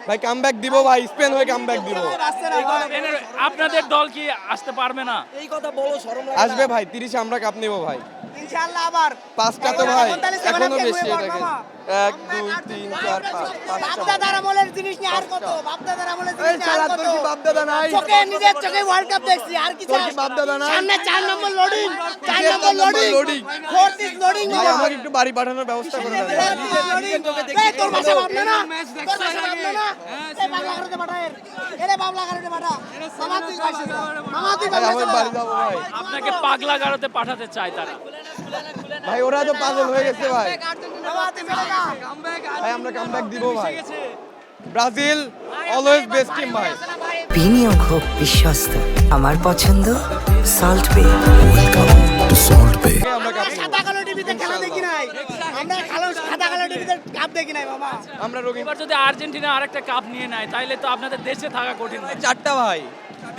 ভাই কামব্যাক দিব ভাই, স্পেন হয়ে কামব্যাক দিব। আপনাদের দল কি আসতে পারবে না? এই কথা বলো, শরম লাগে না? আসবে ভাই, 30-এ আমরা কাপ নেব ভাই। ইনশাআল্লাহ আবার 5টা তো ভাই এখনো বেশি এটাকে। 1 2 3 4 5 5টা। বাপদাদার আমলের জিনিস নিয়ে আর কত? বাপদাদার আমলের জিনিস নিয়ে আর কত? তোর কি বাপদাদা নাই? চোখে নিজের চোখে ওয়ার্ল্ড কাপ দেখছি, আর কি তোর চাস? কি বাপদাদা নাই? সামনে 4 নম্বর লোডিং, 4 কিসের number 4 number loading, loading? 4th is loading ভাই বাবা। আমাকে একটু বাড়ি পাঠানোর ব্যবস্থা করে দেন। এই তোর ভাষা ভাবনা না, তোর ভাষা ভাবনা না। এই বাংলা গারোতে পাঠা এরে বাংলা গারোতে পাঠা। মামা তুই পাইছিস না, মামা তুই ভাই পাইছিস আমি বাড়ি না। যাবো ভাই। আপনাকে পাগলা গারোতে পাঠাতে চায় তারা। ভাই ওরা তো পাগল হয়ে গেছে ভাই। মামা তুই চলে যা। ভাই আমরা কামব্যাক দিব ভাই। ব্রাজিল অলওয়েজ বেস্ট টিম ভাই। বিনিয়োগ হোক বিশ্বস্ত, আমার পছন্দ সল্ট বে। আমরা কাপ নেব। সাদা কালো টিভিতে খেলা দেখি নাই, আমরা সাদা কালো টিভিতে কাপ দেখি নাই মামা। আমরা রোগী এবার যদি আর্জেন্টিনা আরেকটা কাপ নিয়ে নেয় তাইলে তো আপনাদের দেশে থাকা কঠিন হবে। 4টা ভাই,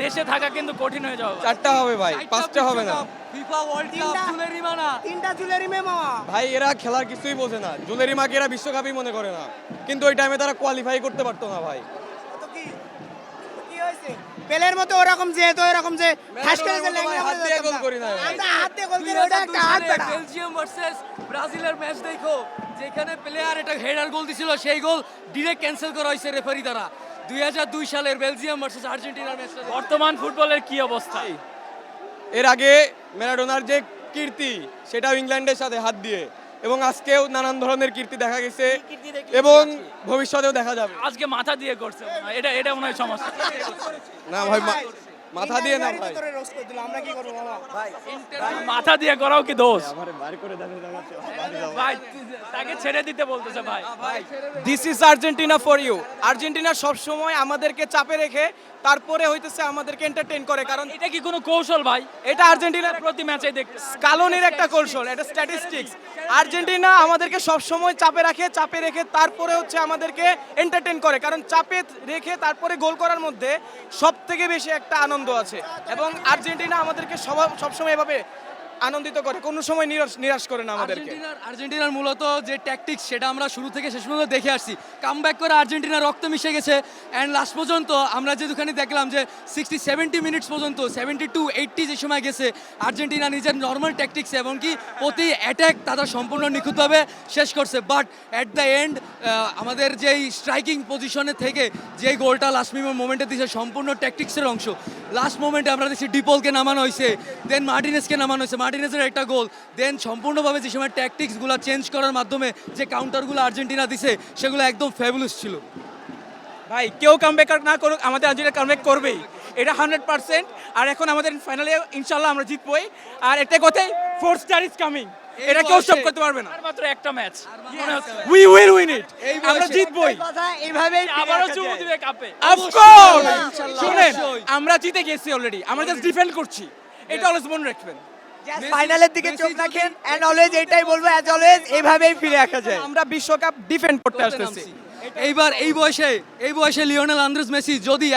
দেশে থাকা কিন্তু কঠিন হয়ে যাবে। 4টা হবে ভাই, 5টা হবে না। ফিফা ওয়ার্ল্ড কাপ জুলেরি মানা। তিনটা জুয়েলারি মে মামা। ভাই এরা খেলার কিছুই বোঝে না, জুনেরি মাকে এরা বিশ্বকাপই মনে করে না, কিন্তু ওই টাইমে তারা কোয়ালিফাই করতে পারতো না ভাই। তো কি কি হয়েছে? পেলের মতো ওরকম যেহেতু এরকম যে ঠাস করে যে লেগে হাত দিয়ে গোল করি না ভাই। আমরা হাত দিয়ে গোল করি, ওটা একটা হাত বেটা। বেলজিয়াম ভার্সেস ব্রাজিলের ম্যাচ দেখো, যেখানে প্লেয়ার এটা হেডার গোল দিছিল, সেই গোল ডিরেক্ট ক্যান্সেল করা হয়েছে রেফারি দ্বারা। 2002 সালের বেলজিয়াম ভার্সেস আর্জেন্টিনার ম্যাচটা বর্তমান ফুটবলের কি অবস্থা? এর আগে ম্যারাডোনার যে কীর্তি সেটাও ইংল্যান্ডের সাথে হাত দিয়ে, এবং আজকেও নানান ধরনের কীর্তি দেখা গেছে এবং ভবিষ্যতেও দেখা যাবে। আজকে মাথা দিয়ে করছে মনে হয়। এটা মনে হয় সমস্যা। না ভাই মাথা দিয়ে না ভাই। তোরে রোস্ট করে দিল, আমরা কি করব মামা? মাথা দিয়ে করাও কি দোষ? আমারে বাড়ি করে দেন ভাই তাকে ছেড়ে দিতে বলতেছে ভাই। This is Argentina for you. Argentina সবসময় আমাদেরকে চাপে রেখে তারপরে হইতেছে আমাদেরকে এন্টারটেইন করে, কারণ এটা কি কোনো কৌশল ভাই? এটা আর্জেন্টিনার প্রতি ম্যাচে দেখতে কালনের একটা কৌশল, এটা স্ট্যাটিস্টিক্স। আর্জেন্টিনা আমাদেরকে সবসময় চাপে রেখে তারপরে হচ্ছে আমাদেরকে এন্টারটেইন করে, কারণ চাপে রেখে তারপরে গোল করার মধ্যে সব থেকে বেশি একটা আনন্দ আছে, এবং আর্জেন্টিনা আমাদেরকে সবসময় এভাবে আনন্দিত করে, কোনো সময় নিরাশ করে না আমাদেরকে। আর্জেন্টিনার মূলত যে ট্যাকটিক্স সেটা আমরা শুরু থেকে শেষ পর্যন্ত দেখে আসছি। কামব্যাক করে আর্জেন্টিনার রক্ত মিশে গেছে, অ্যান্ড লাস্ট পর্যন্ত আমরা যেখানে দেখলাম যে 60-70 মিনিটস পর্যন্ত, 70-80 যে সময় গেছে, আর্জেন্টিনা নিজের নর্মাল ট্যাকটিক্স এবং কি প্রতি অ্যাটাক তারা সম্পূর্ণ নিখুঁতভাবে শেষ করছে। বাট অ্যাট দ্য এন্ড আমাদের যেই স্ট্রাইকিং পজিশনে থেকে যেই গোলটা লাস্ট মোমেন্টে দিয়েছে, সম্পূর্ণ ট্যাকটিক্সের অংশ। লাস্ট মোমেন্টে আমরা দেখছি ডিপলকে নামানো হয়েছে, দেন মার্টিনেসকে নামানো হয়েছে, মার্টিনেসের একটা গোল, দেন সম্পূর্ণভাবে যে সময় ট্যাকটিক্সগুলো চেঞ্জ করার মাধ্যমে যে কাউন্টারগুলো আর্জেন্টিনা দিছে সেগুলো একদম ফ্যাবুলাস ছিল। ভাই কেউ কামব্যাক না করুক, আমাদের আর্জেন্টিনা কামব্যাক করবেই, এটা 100%। আর এখন আমাদের ফাইনালে ইনশাল্লাহ আমরা জিতবই, আর একটা কথাই, 4 স্টার ইজ কামিং, এটা কেউ স্টপ করতে পারবে না। আর মাত্র একটা ম্যাচ মনে হচ্ছে উই উইল উইন ইট, আমরা জিতবই। কথা এইভাবেই আবারও চুমু দিবে কাপে। অফকোর্স শুনেন, আমরা জিতে গেছি অলরেডি, আমরা জাস্ট ডিফেন্ড করছি, এটা অলওয়েজ মনে রাখবেন। ফাইনালের দিকে চোখ রাখেন, এন্ড অলওয়েজ এটাই বলবো, অ্যাজ অলওয়েজ এইভাবেই ফিরে আসা যায়। আমরা বিশ্বকাপ ডিফেন্ড করতে আসতেছি। এইবার এই বয়সে লিওনেল আন্দ্রেস মেসি যদি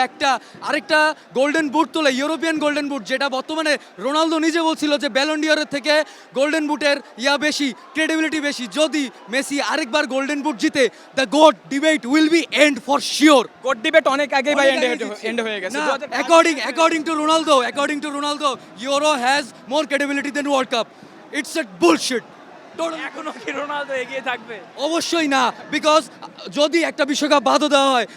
আরেকটা গোল্ডেন বুট তোলে, ইউরোপিয়ান গোল্ডেন বুট, যেটা বর্তমানে রোনালদো নিজে বলছিল যে ব্যালন ডিওরের থেকে গোল্ডেন বুটের বেশি, ক্রেডিবিলিটি বেশি, যদি মেসি আরেকবার গোল্ডেন বুট জিতে, the GOAT debate will be end for sure. GOAT debate অনেক আগেই ভাই এন্ড হয়ে গেছে। According to Ronaldo, Euro has more credibility than World Cup. It's a bullshit. এখনো কি রোনালদো এগিয়ে থাকবে? অবশ্যই না, বিকজ যদি একটা বিশ্বকাপ বাদও দেওয়া হয়,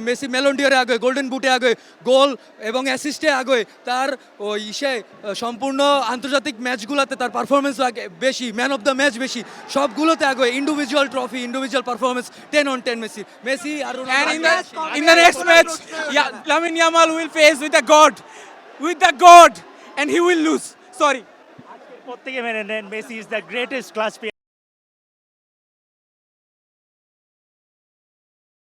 মেসি মেলন ডিওরে আগে, গোল্ডেন বুটে আগে, গোল এবং অ্যাসিস্টে আগে, তার ওই সম্পূর্ণ আন্তর্জাতিক ম্যাচগুলোতে তার পারফরমেন্স বেশি, ম্যান অফ দ্য ম্যাচ বেশি, সবগুলোতে আগে, individual trophy, individual performance 10 on 10 Messi আর And Ronaldo. in the next match, Lamine Yamal will face with the god, and he will lose. Sorry. প্রত্যেকে মেনে নেন Messi is the greatest class